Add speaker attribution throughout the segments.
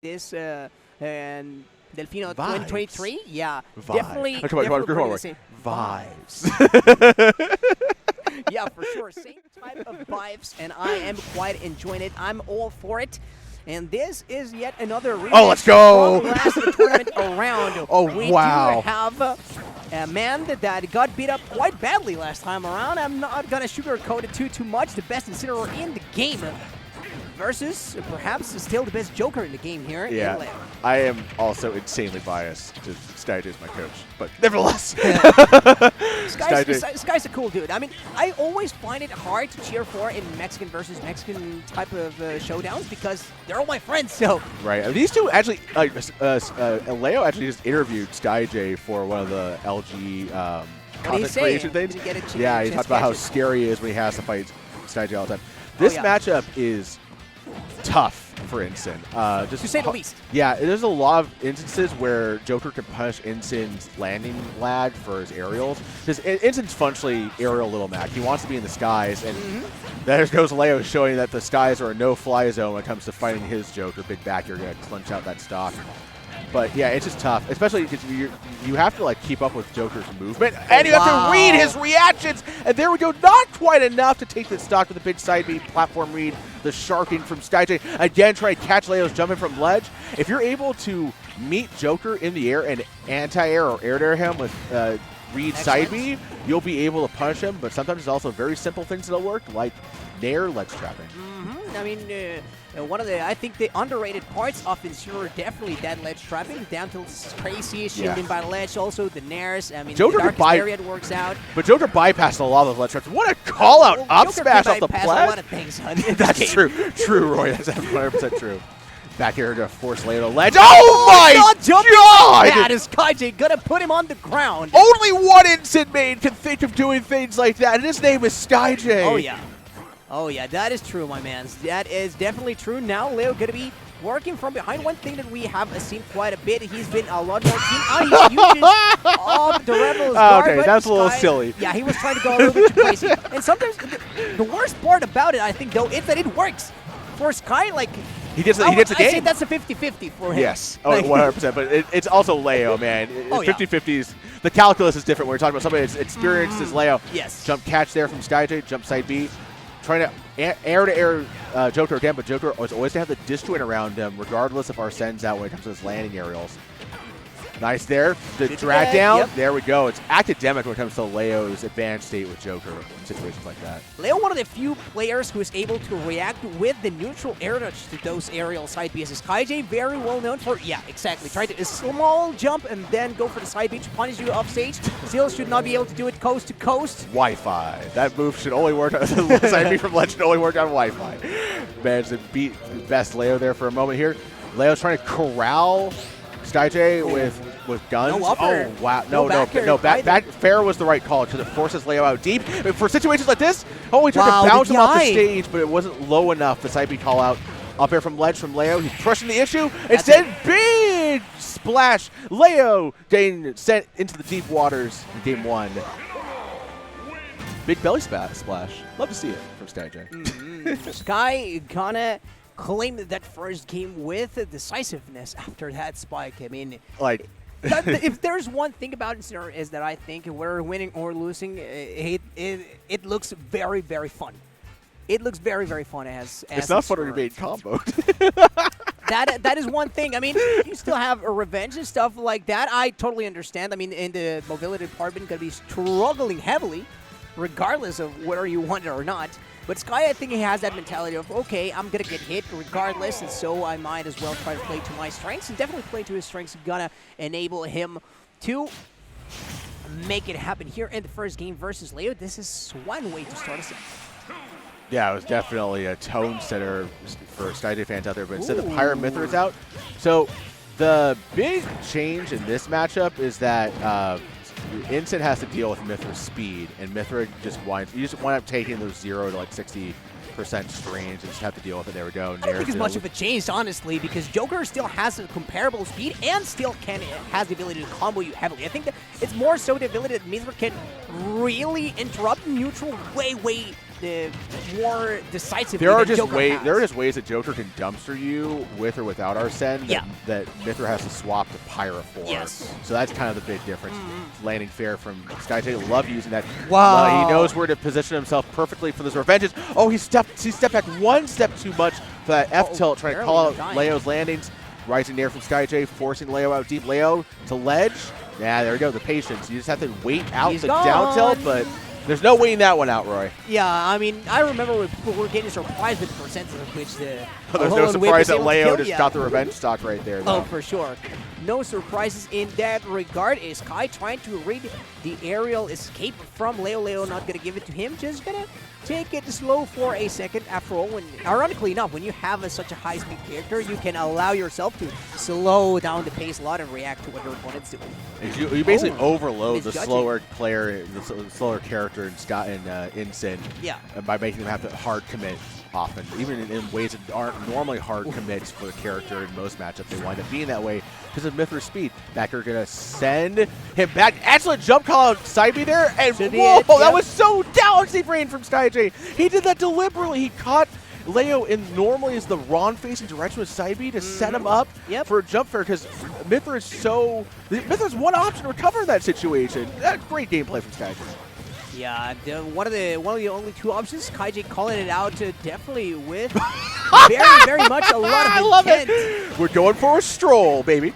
Speaker 1: this and Delfino 2023. Yeah,
Speaker 2: Vibes.
Speaker 1: definitely.
Speaker 2: Come on,
Speaker 1: definitely the same.
Speaker 2: Vibes.
Speaker 1: Yeah, for sure. Same type of vibes, and I am quite enjoying it. I'm all for it. And this is yet another rematch.
Speaker 2: Oh, let's go!
Speaker 1: From last tournament around.
Speaker 2: Oh,
Speaker 1: we
Speaker 2: wow.
Speaker 1: do have a man that got beat up quite badly last time around. I'm not going to sugarcoat it too much. The best Incineroar in the game versus perhaps still the best Joker in the game here.
Speaker 2: Yeah, I am also insanely biased to Skyjay as my coach, but nevertheless.
Speaker 1: Sky's a cool dude. I mean, I always find it hard to cheer for in Mexican versus Mexican type of showdowns because they're all my friends. So
Speaker 2: right, these two actually, Leo actually just interviewed Skyjay for one of the LG content creation things. Yeah, he talked about how scary he is when he has to fight Skyjay all the time. This matchup is tough for Incin. Just
Speaker 1: to say the least.
Speaker 2: Yeah, there's a lot of instances where Joker can punish Incin's landing lag for his aerials. Because Incin's functionally aerial little Mac. He wants to be in the skies, and there goes Leo showing that the skies are a no-fly zone when it comes to fighting his Joker. Big back, you're going to clinch out that stock. But yeah, it's just tough, especially because you have to like keep up with Joker's movement, and you have to read his reactions. And there we go, not quite enough to take this stock with a big side B platform read. The sharking from Skyjay again, trying to catch Leo's jumping from ledge. If you're able to meet Joker in the air and anti-air or air-to-air him with read side B, you'll be able to punish him. But sometimes there's also very simple things that'll work, like nair ledge trapping.
Speaker 1: I mean, one of the, I think the underrated parts of Incineroar definitely that ledge trapping. Down till crazy, shielding by the ledge, also the nairs. I mean,
Speaker 2: Joker
Speaker 1: the darkest area it works out.
Speaker 2: But Joker bypassed a lot of those ledge traps. What a call out up smash off the
Speaker 1: plat.
Speaker 2: plat.
Speaker 1: A lot of things, huh?
Speaker 2: That's true. True, Roy. That's 100% true. Back here to force Leo to ledge. Oh my God!
Speaker 1: That is Skyjay gonna put him on the ground.
Speaker 2: Only one Incin main can think of doing things like that, and his name is Skyjay.
Speaker 1: Oh yeah. Oh yeah, that is true, my man. That is definitely true. Now Leo gonna be working from behind. One thing that we have seen quite a bit, he's been a lot more keen. He uses off the Rebel's guard,
Speaker 2: okay, that's a little silly.
Speaker 1: Yeah, he was trying to go a little bit too crazy. And sometimes the worst part about it, I think, though, is that it works. For Sky, like,
Speaker 2: he gets the game.
Speaker 1: I'd say that's a 50-50 for him.
Speaker 2: Yes, 100%. But it's also Leo, man. 50-50s. The calculus is different when we're talking about somebody that's experienced as Leo.
Speaker 1: Yes.
Speaker 2: Jump catch there from Skyjay, jump side B. Trying to air-to-air Joker again, but Joker is always to have the disjoint around him, regardless of our sends out when it comes to his landing aerials. Nice there. The drag down. Yep. There we go. It's academic when it comes to Leo's advanced state with Joker in situations like that.
Speaker 1: Leo, one of the few players who is able to react with the neutral air dodge to those aerial side Bs. Skyjay, very well known for, try to a small jump and then go for the side B to punish you off stage. Still should not be able to do it coast to coast.
Speaker 2: Wi-Fi. That move should only work on side B from ledge should only work on Wi-Fi. Managed to beat best Leo there for a moment here. Leo's trying to corral Skyjay with guns.
Speaker 1: No upper.
Speaker 2: Oh wow! No. Back fair was the right call because it forces Leo out deep. For situations like this, he tried to bounce him off the stage, but it wasn't low enough. The side B call out. Up air from ledge from Leo. He's crushing the issue. Instead, big splash. Leo getting sent into the deep waters in game 1. Big belly splash. Love to see it from Skyjay.
Speaker 1: Sky gonna claim that first game with decisiveness after that spike. I mean,
Speaker 2: like,
Speaker 1: if there's one thing about Incineroar is that I think we're winning or losing, it looks very, very fun. It looks very, very fun as
Speaker 2: it's not fun when you're being comboed.
Speaker 1: That is one thing. I mean, you still have a revenge and stuff like that. I totally understand. I mean, in the mobility department, going to be struggling heavily, regardless of whether you want it or not. But Sky, I think he has that mentality of, okay, I'm going to get hit regardless, and so I might as well try to play to my strengths, and definitely play to his strengths. Gonna enable him to make it happen here in the first game versus Leo. This is one way to start a set.
Speaker 2: Yeah, it was definitely a tone setter for Skyjay fans out there, but instead the Pyra Mythra is out. So the big change in this matchup is that Incin has to deal with Mythra's speed, and Mythra just winds. You just wind up taking those 0 to like 60% strains and just have to deal with it. There we go.
Speaker 1: I don't think it's much of a change, honestly, because Joker still has a comparable speed and still has the ability to combo you heavily. I think that it's more so the ability that Mythra can really interrupt neutral way more decisively.
Speaker 2: There are
Speaker 1: than
Speaker 2: just
Speaker 1: Joker
Speaker 2: ways.
Speaker 1: has.
Speaker 2: There are just ways that Joker can dumpster you with or without Arsene.
Speaker 1: Yeah.
Speaker 2: That Mythra has to swap to Pyra for.
Speaker 1: Yes.
Speaker 2: So that's kind of the big difference. Landing fair from Skyjay. Love using that.
Speaker 1: Wow.
Speaker 2: He knows where to position himself perfectly for this revenges. Oh, he stepped back one step too much for that F tilt, trying to call out Leo's landings. Rising there from Skyjay, forcing Leo out deep. Leo to ledge. Yeah, there we go. The patience. You just have to wait out the down tilt, but there's no waiting that one out, Roy.
Speaker 1: Yeah, I mean, I remember when people were getting surprised with the percentage of which the
Speaker 2: There's no surprise that Leo just got the revenge stock right there, though.
Speaker 1: Oh, for sure. No surprises in that regard. Is Sky trying to read the aerial escape from Leo? Leo not going to give it to him. Just going to take it slow for a second. After all, ironically enough, when you have such a high-speed character, you can allow yourself to slow down the pace a lot and react to what your opponent's doing.
Speaker 2: You basically overload the
Speaker 1: misjudging.
Speaker 2: slower player, the slower character in Incin by making them have to hard commit often, even in ways that aren't normally hard commits for the character in most matchups. They wind up being that way because of Mythra's speed. Backer gonna send him back. Excellent jump call out side B there, and whoa, that was so galaxy brain from Skyjay. He did that deliberately. He caught Leo in normally is the wrong facing direction with side B to set him up for a jump fair because Mythra's one option to recover in that situation. That's great gameplay from Skyjay.
Speaker 1: Yeah, one of the only two options. Skyjay calling it out definitely with very much a lot of intent.
Speaker 2: I love it. We're going for a stroll, baby.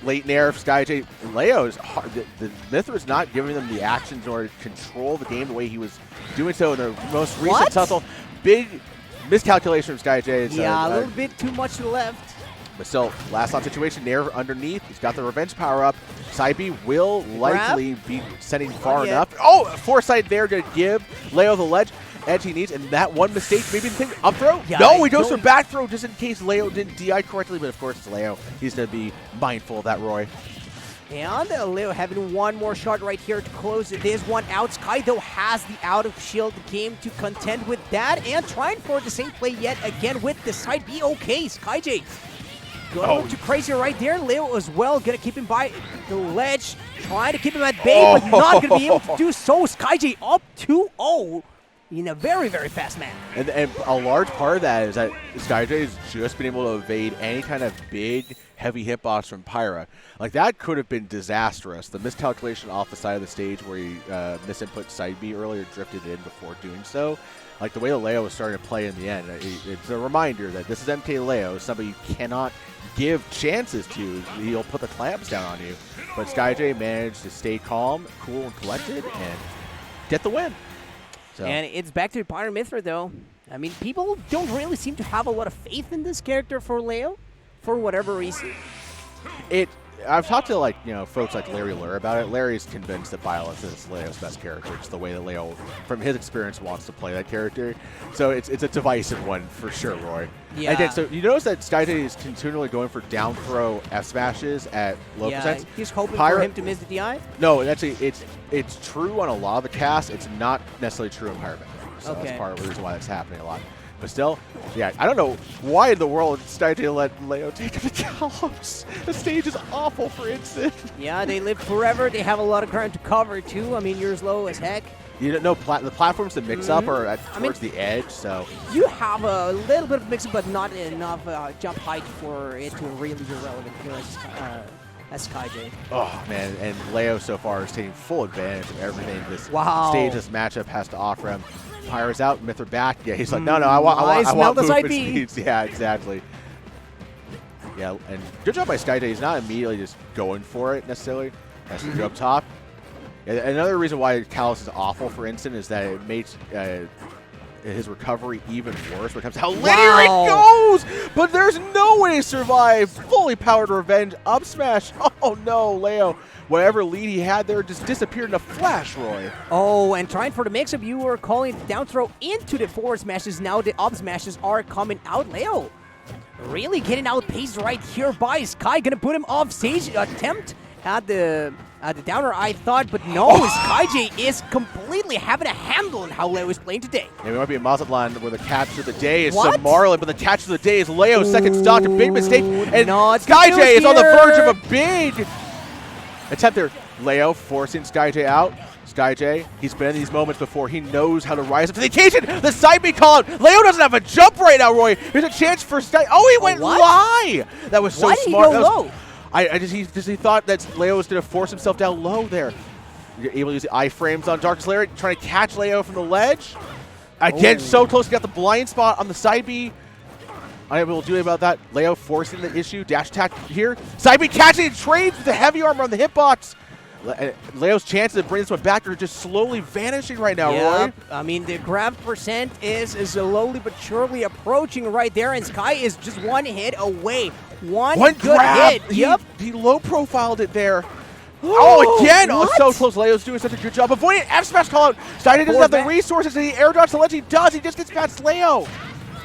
Speaker 2: Late nair Skyjay. Leo's hard. The Mythra's not giving them the actions or control the game the way he was doing so in the most recent tussle. Big miscalculation from Skyjay.
Speaker 1: Yeah, a little bit too much to the left.
Speaker 2: But still, last on situation, Nair underneath. He's got the revenge power up. Side B will likely be sending far enough. Oh, foresight there to give Leo the ledge edge he needs. And that one mistake, maybe the thing, up throw?
Speaker 1: Yeah,
Speaker 2: no, he goes for back throw just in case Leo didn't DI correctly. But of course, it's Leo. He's going to be mindful of that, Roy.
Speaker 1: And Leo having one more shot right here to close this one out. Sky, though, has the out-of-shield game to contend with that. And trying for the same play yet again with the side B. Okay, Skyjay. Going too crazy right there. Leo as well. Going to keep him by the ledge. Trying to keep him at bay, but not going to be able to do so. Skyjay up 2-0 in a very fast manner.
Speaker 2: And a large part of that is that Skyjay has just been able to evade any kind of big, heavy hitbox from Pyra. Like, that could have been disastrous. The miscalculation off the side of the stage where he misinput side B earlier, drifted in before doing so. Like, the way that Leo was starting to play in the end, it's a reminder that this is MkLeo, somebody you cannot give chances to. He'll put the clamps down on you. But Skyjay managed to stay calm, cool, and collected, and get the win. So.
Speaker 1: And it's back to Pyra Mythra, though. I mean, people don't really seem to have a lot of faith in this character for Leo, for whatever reason.
Speaker 2: I've talked to folks like Larry Lure about it. Larry's convinced that Violence is Leo's best character. It's the way that Leo, from his experience, wants to play that character. So it's a divisive one for sure, Roy.
Speaker 1: Yeah.
Speaker 2: Again, so you notice that Skyjay is continually going for down throw F smashes at low percents.
Speaker 1: He's hoping for him to miss the DI.
Speaker 2: No, actually, it's true on a lot of the casts. It's not necessarily true in Pyra. So that's part of the reason why that's happening a lot. But still, yeah, I don't know why in the world Skyjay let Leo take him to Gallows. The stage is awful for Incin.
Speaker 1: Yeah, they live forever. They have a lot of ground to cover, too. I mean, you're slow as heck.
Speaker 2: You don't know, the platforms to mix up are towards the edge, so.
Speaker 1: You have a little bit of mixing, but not enough jump height for it to really be relevant here as Skyjay.
Speaker 2: Oh, man, and Leo so far is taking full advantage of everything this stage, this matchup has to offer him. Pyra's out, Mythra back. Yeah, he's like, no, I want movement speeds. Yeah, exactly. Yeah, and good job by Skyjay. He's not immediately just going for it necessarily. That's the up top. Yeah, another reason why Callus is awful for Incin is that it makes his recovery even worse when it comes to how linear it goes. But there's no way to survive. Fully powered revenge up smash. Oh no, Leo. Whatever lead he had there just disappeared in a flash, Roy.
Speaker 1: Oh, and trying for the mix-up, you were calling the down throw into the forward smashes. Now the up smashes are coming out. Leo really getting outpaced right here by Sky. Gonna put him off stage. Attempt at the downer, I thought, but no, Skyjay is completely having a handle on how Leo is playing today.
Speaker 2: Yeah, we might be in Mazatlan where the catch of the day is Marlin, but the catch of the day is Leo's second stock, a big mistake, and Skyjay is on the verge of a big attempt there. Leo forcing Skyjay out. Skyjay, he's been in these moments before. He knows how to rise up to the occasion. The side B call out. Leo doesn't have a jump right now, Roy. There's a chance for Sky. Oh, he went high. That was so
Speaker 1: Why
Speaker 2: smart.
Speaker 1: Did he go low?
Speaker 2: He thought that Leo was going to force himself down low there. You're able to use the iframes on Dark Slayer, trying to catch Leo from the ledge. Again, so close. He got the blind spot on the side B. Unable to do anything about that. Leo forcing the issue. Dash attack here. Side B catching and trades with the heavy armor on the hitbox. Leo's chances of bringing this one back are just slowly vanishing right now, Roy.
Speaker 1: I mean, the grab percent is slowly but surely approaching right there, and Sky is just one hit away. One good
Speaker 2: grab.
Speaker 1: hit.
Speaker 2: He low-profiled it there. Oh, again!
Speaker 1: What?
Speaker 2: Oh, so close. Leo's doing such a good job avoiding F-smash call-out. Skyjay doesn't have the resources, and he air dodge the ledge. He does. He just gets past Leo.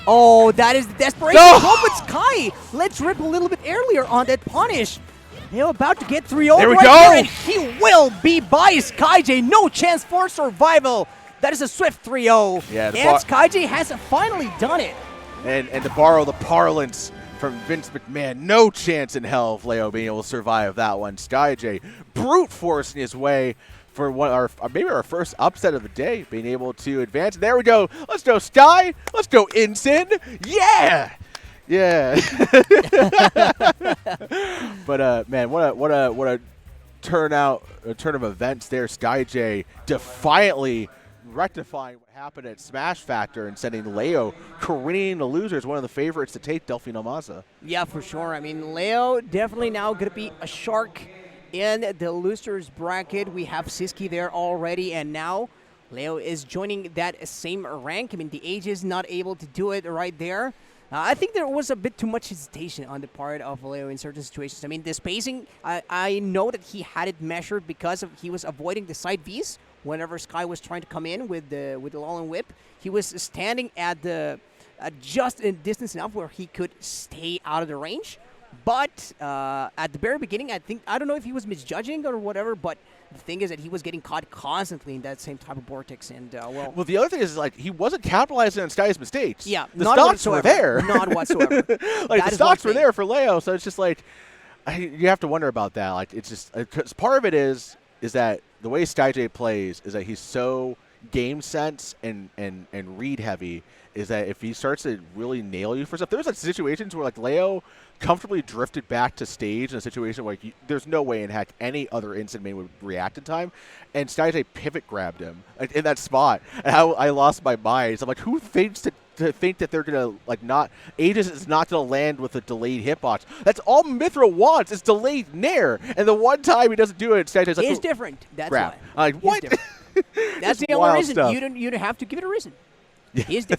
Speaker 1: Oh, that is the desperation. Oh, but Sky, let's rip a little bit earlier on that punish. They're about to get 3-0
Speaker 2: there we
Speaker 1: right
Speaker 2: go.
Speaker 1: there, and he will be by Skyjay. No chance for survival. That is a swift 3-0.
Speaker 2: Yeah,
Speaker 1: and Skyjay has finally done it.
Speaker 2: And to borrow the parlance from Vince McMahon, no chance in hell of Leo being able to survive that one. Skyjay brute forcing his way for maybe our first upset of the day, being able to advance. There we go. Let's go Sky. Let's go Incin. Yeah. Yeah. But man, what a turn of events there. Skyjay defiantly rectifying what happened at Smash Factor and sending Leo careening the losers, one of the favorites to take Delfino Maza.
Speaker 1: Yeah, for sure. I mean, Leo definitely now going to be a shark in the losers bracket. We have Siski there already, and now Leo is joining that same rank. I mean, the Age is not able to do it right there. I think there was a bit too much hesitation on the part of Leo in certain situations. I mean, the spacing, I know that he had it measured because he was avoiding the side Vs whenever Sky was trying to come in with the lull and whip. He was standing at just in distance enough where he could stay out of the range. But at the very beginning, I don't know if he was misjudging or whatever, but the thing is that he was getting caught constantly in that same type of vortex. And well,
Speaker 2: the other thing is, like, he wasn't capitalizing on Sky's mistakes.
Speaker 1: Yeah,
Speaker 2: the stocks were there.
Speaker 1: Not whatsoever.
Speaker 2: Like, the stocks were there for Leo, so it's just like you have to wonder about that. Like, it's just cause part of it is that the way Skyjay plays is that he's so game sense and read heavy. Is that if he starts to really nail you for stuff, there's like situations where like Leo comfortably drifted back to stage in a situation where there's no way in heck any other instant main would react in time, and Skyjay pivot grabbed him in that spot, and I lost my mind. So I'm like, who thinks to think that they're gonna like not Aegis is not gonna land with a delayed hitbox? That's all Mythra wants is delayed nair, and the one time he doesn't do it, Skyjay's like,
Speaker 1: it's different. That's
Speaker 2: grab.
Speaker 1: why.
Speaker 2: Like what?
Speaker 1: That's the only reason. You don't have to give it a reason.
Speaker 2: Yeah.
Speaker 1: He is different.